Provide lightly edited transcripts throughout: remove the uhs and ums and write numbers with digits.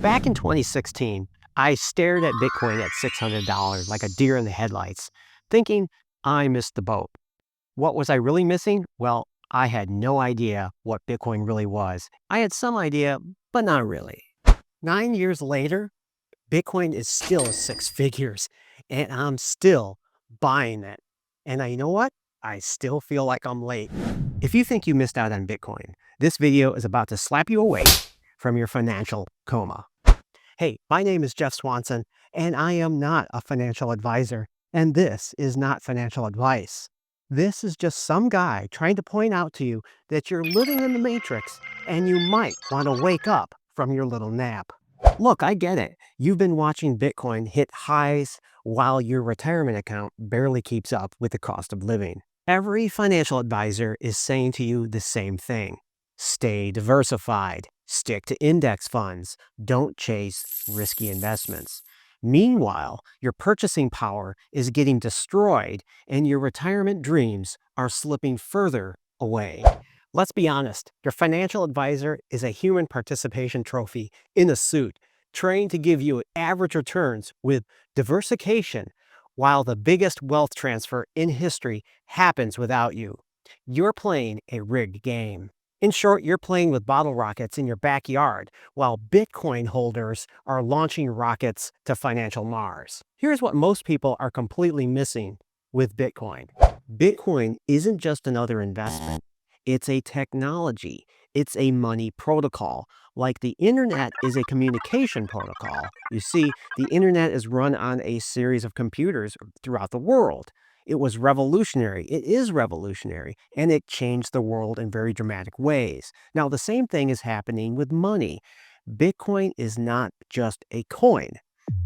Back in 2016, I stared at Bitcoin at $600 like a deer in the headlights, thinking I missed the boat. What was I really missing? Well, I had no idea what Bitcoin really was. I had some idea, but not really. 9 years later, Bitcoin is still six figures, and I'm still buying it. And you know what? I still feel like I'm late. If you think you missed out on Bitcoin, this video is about to slap you awake from your financial coma. Hey, my name is Jeff Swanson, and I am not a financial advisor, and this is not financial advice. This is just some guy trying to point out to you that you're living in the matrix and you might want to wake up from your little nap. Look, I get it. You've been watching Bitcoin hit highs while your retirement account barely keeps up with the cost of living. Every financial advisor is saying to you the same thing. Stay diversified. Stick to index funds. Don't chase risky investments. Meanwhile, your purchasing power is getting destroyed and your retirement dreams are slipping further away. Let's be honest, your financial advisor is a human participation trophy in a suit, trained to give you average returns with diversification, while the biggest wealth transfer in history happens without you. You're playing a rigged game. In short, you're playing with bottle rockets in your backyard, while Bitcoin holders are launching rockets to financial Mars. Here's what most people are completely missing with Bitcoin. Bitcoin isn't just another investment. It's a technology. It's a money protocol. Like the internet is a communication protocol. You see, the internet is run on a series of computers throughout the world. It was revolutionary. It is revolutionary, and it changed the world in very dramatic ways. Now, the same thing is happening with money. Bitcoin is not just a coin.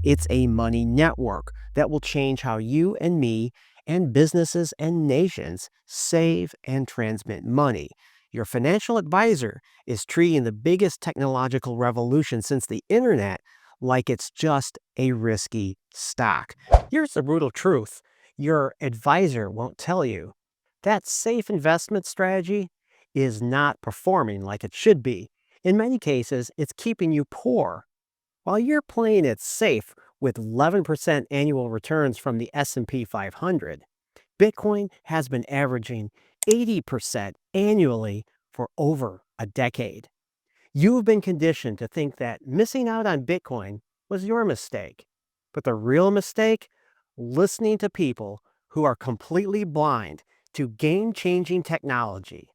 It's a money network that will change how you and me and businesses and nations save and transmit money. Your financial advisor is treating the biggest technological revolution since the internet like it's just a risky stock. Here's the brutal truth. Your advisor won't tell you that safe investment strategy is not performing like it should be. In many cases, it's keeping you poor. While you're playing it safe with 11% annual returns from the S&P 500, Bitcoin has been averaging 80% annually for over a decade. You've been conditioned to think that missing out on Bitcoin was your mistake. But the real mistake? Listening to people who are completely blind to game-changing technology,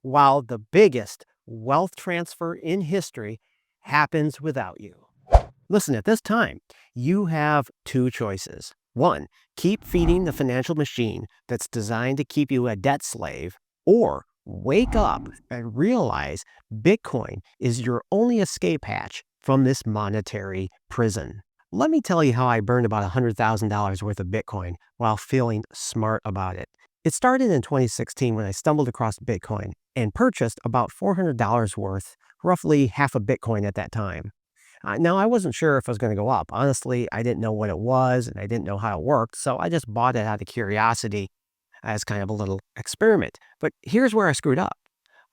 while the biggest wealth transfer in history happens without you. Listen, at this time, you have two choices. One, keep feeding the financial machine that's designed to keep you a debt slave, or wake up and realize Bitcoin is your only escape hatch from this monetary prison. Let me tell you how I burned about $100,000 worth of Bitcoin while feeling smart about it. It started in 2016 when I stumbled across Bitcoin and purchased about $400 worth, roughly half a Bitcoin at that time. Now, I wasn't sure if it was going to go up. Honestly, I didn't know what it was and I didn't know how it worked, so I just bought it out of curiosity as kind of a little experiment. But here's where I screwed up.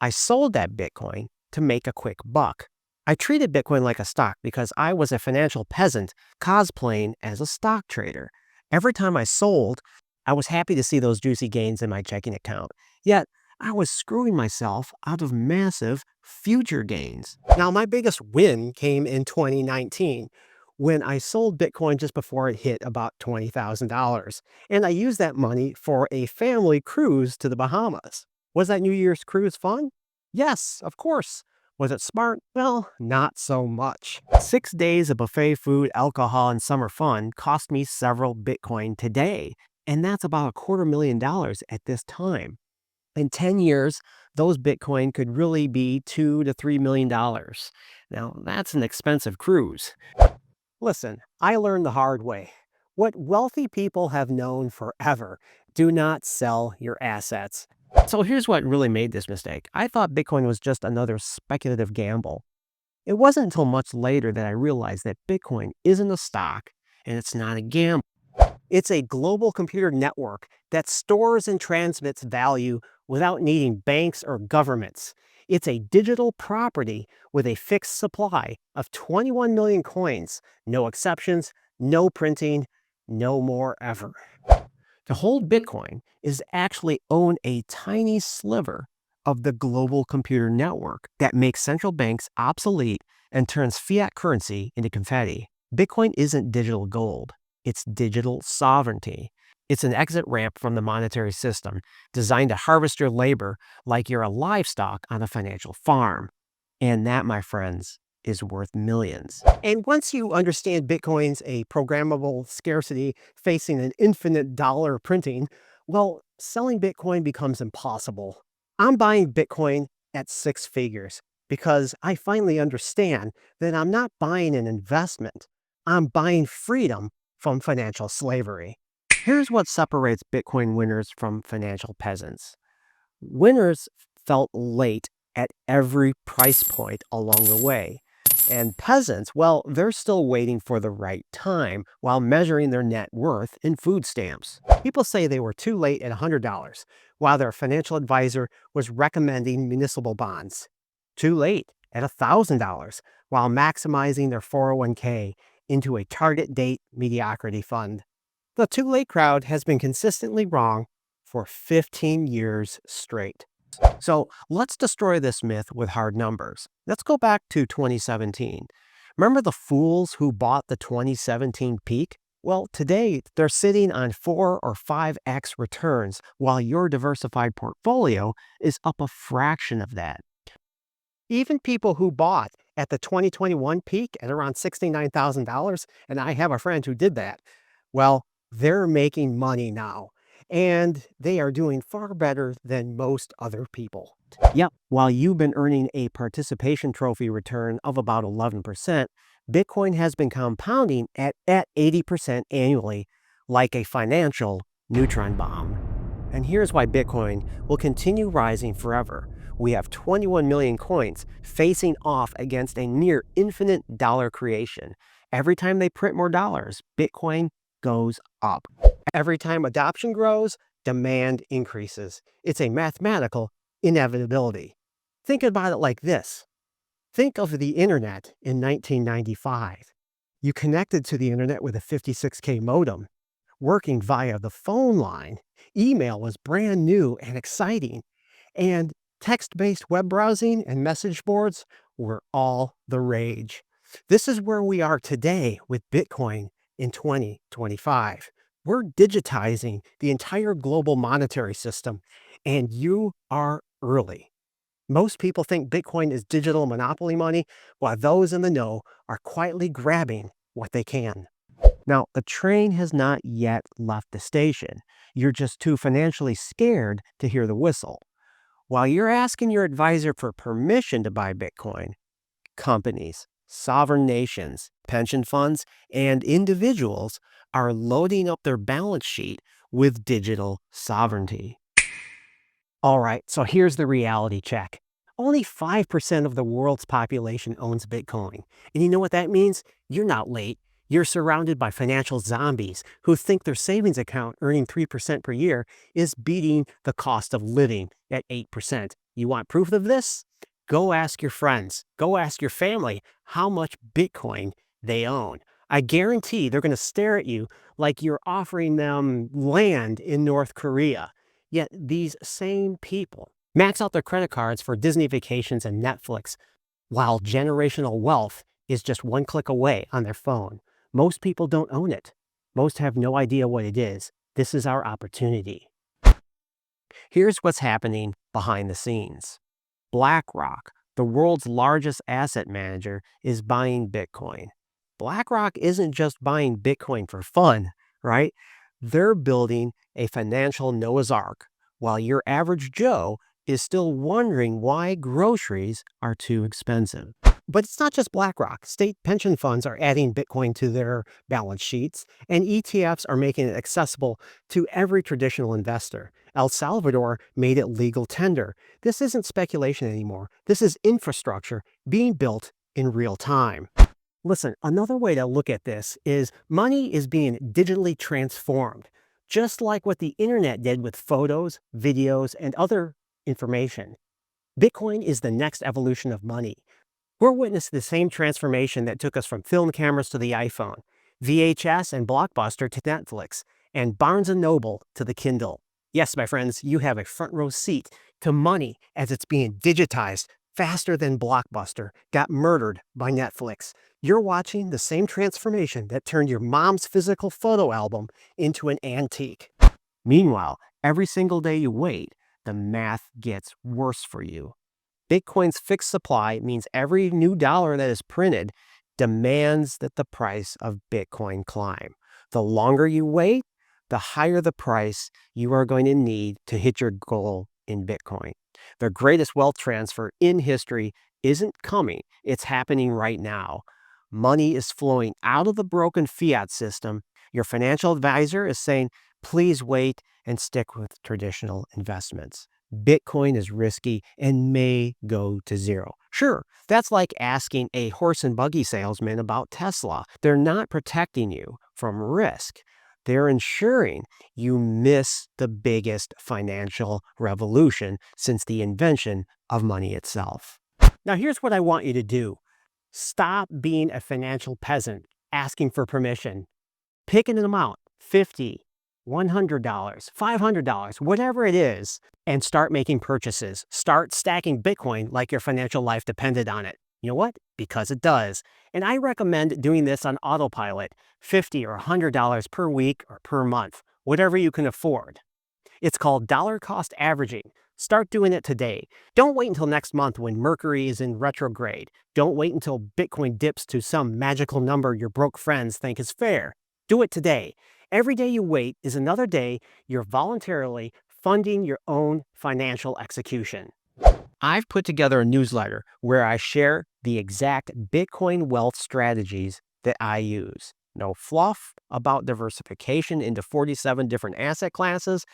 I sold that Bitcoin to make a quick buck. I treated Bitcoin like a stock because I was a financial peasant cosplaying as a stock trader. Every time I sold, I was happy to see those juicy gains in my checking account. Yet, I was screwing myself out of massive future gains. Now, my biggest win came in 2019 when I sold Bitcoin just before it hit about $20,000. And I used that money for a family cruise to the Bahamas. Was that New Year's cruise fun? Yes, of course. Was it smart? Well, not so much. 6 days of buffet food, alcohol, and summer fun cost me several Bitcoin today. And that's about $250,000 at this time. In 10 years, those Bitcoin could really be $2 to $3 million. Now, that's an expensive cruise. Listen, I learned the hard way. What wealthy people have known forever: do not sell your assets. So here's what really made this mistake. I thought Bitcoin was just another speculative gamble. It wasn't until much later that I realized that Bitcoin isn't a stock and it's not a gamble. It's a global computer network that stores and transmits value without needing banks or governments. It's a digital property with a fixed supply of 21 million coins, no exceptions, no printing, no more ever. To hold Bitcoin is actually own a tiny sliver of the global computer network that makes central banks obsolete and turns fiat currency into confetti. Bitcoin isn't digital gold, it's digital sovereignty. It's an exit ramp from the monetary system designed to harvest your labor like you're a livestock on a financial farm. And that, my friends, is worth millions. And once you understand Bitcoin's a programmable scarcity facing an infinite dollar printing, well, selling Bitcoin becomes impossible. I'm buying Bitcoin at six figures because I finally understand that I'm not buying an investment. I'm buying freedom from financial slavery. Here's what separates Bitcoin winners from financial peasants. Winners felt late at every price point along the way. And peasants, well, they're still waiting for the right time while measuring their net worth in food stamps. People say they were too late at $100, while their financial advisor was recommending municipal bonds. Too late at $1,000, while maximizing their 401k into a target date mediocrity fund. The too late crowd has been consistently wrong for 15 years straight. So let's destroy this myth with hard numbers. Let's go back to 2017. Remember the fools who bought the 2017 peak? Well, today they're sitting on 4 or 5x returns while your diversified portfolio is up a fraction of that. Even people who bought at the 2021 peak at around $69,000, and I have a friend who did that, well, they're making money now. And they are doing far better than most other people. Yep, while you've been earning a participation trophy return of about 11%, Bitcoin has been compounding at 80% annually, like a financial neutron bomb. And here's why Bitcoin will continue rising forever. We have 21 million coins facing off against a near infinite dollar creation. Every time they print more dollars, Bitcoin goes up. Every time adoption grows, demand increases. It's a mathematical inevitability. Think about it like this. Think of the internet in 1995. You connected to the internet with a 56K modem, working via the phone line. Email was brand new and exciting, and text-based web browsing and message boards were all the rage. This is where we are today with Bitcoin in 2025. We're digitizing the entire global monetary system, and you are early. Most people think Bitcoin is digital monopoly money, while those in the know are quietly grabbing what they can. Now, the train has not yet left the station. You're just too financially scared to hear the whistle. While you're asking your advisor for permission to buy Bitcoin, companies, sovereign nations, pension funds, and individuals are loading up their balance sheet with digital sovereignty. All right, so here's the reality check. Only 5% of the world's population owns Bitcoin. And you know what that means? You're not late. You're surrounded by financial zombies who think their savings account earning 3% per year is beating the cost of living at 8%. You want proof of this? Go ask your friends. Go ask your family how much Bitcoin they own. I guarantee they're going to stare at you like you're offering them land in North Korea. Yet these same people max out their credit cards for Disney vacations and Netflix, while generational wealth is just one click away on their phone. Most people don't own it. Most have no idea what it is. This is our opportunity. Here's what's happening behind the scenes. BlackRock, the world's largest asset manager, is buying Bitcoin. BlackRock isn't just buying Bitcoin for fun, right? They're building a financial Noah's Ark, while your average Joe is still wondering why groceries are too expensive. But it's not just BlackRock. State pension funds are adding Bitcoin to their balance sheets, and ETFs are making it accessible to every traditional investor. El Salvador made it legal tender. This isn't speculation anymore. This is infrastructure being built in real time. Listen, another way to look at this is money is being digitally transformed, just like what the internet did with photos, videos, and other information. Bitcoin is the next evolution of money. We're witnessing the same transformation that took us from film cameras to the iPhone, VHS and Blockbuster to Netflix, and Barnes & Noble to the Kindle. Yes, my friends, you have a front row seat to money as it's being digitized faster than Blockbuster got murdered by Netflix. You're watching the same transformation that turned your mom's physical photo album into an antique. Meanwhile, every single day you wait, the math gets worse for you. Bitcoin's fixed supply means every new dollar that is printed demands that the price of Bitcoin climb. The longer you wait, the higher the price you are going to need to hit your goal in Bitcoin. The greatest wealth transfer in history isn't coming, it's happening right now. Money is flowing out of the broken fiat system. Your financial advisor is saying, please wait and stick with traditional investments. Bitcoin is risky and may go to zero. Sure, that's like asking a horse and buggy salesman about Tesla. They're not protecting you from risk. They're ensuring you miss the biggest financial revolution since the invention of money itself. Now, here's what I want you to do. Stop being a financial peasant asking for permission. Pick an amount, $50, $100, $500, whatever it is, and start making purchases. Start stacking Bitcoin like your financial life depended on it. You know what? Because it does. And I recommend doing this on autopilot, $50 or $100 per week or per month, whatever you can afford. It's called dollar cost averaging. Start doing it today. Don't wait until next month when Mercury is in retrograde. Don't wait until Bitcoin dips to some magical number your broke friends think is fair. Do it today. Every day you wait is another day you're voluntarily funding your own financial execution. I've put together a newsletter where I share the exact Bitcoin wealth strategies that I use. No fluff about diversification into 47 different asset classes.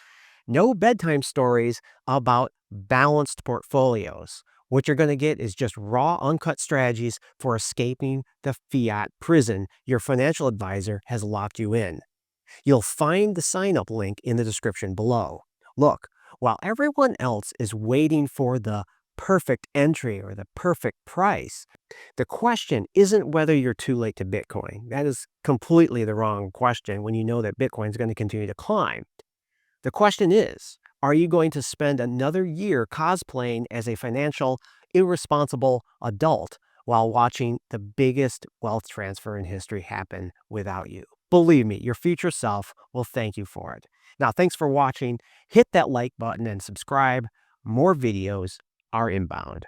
No bedtime stories about balanced portfolios. What you're going to get is just raw, uncut strategies for escaping the fiat prison your financial advisor has locked you in. You'll find the sign-up link in the description below. Look, while everyone else is waiting for the perfect entry or the perfect price, the question isn't whether you're too late to Bitcoin. That is completely the wrong question when you know that Bitcoin is going to continue to climb. The question is, are you going to spend another year cosplaying as a financial, irresponsible adult while watching the biggest wealth transfer in history happen without you? Believe me, your future self will thank you for it. Now, thanks for watching. Hit that like button and subscribe. More videos are inbound.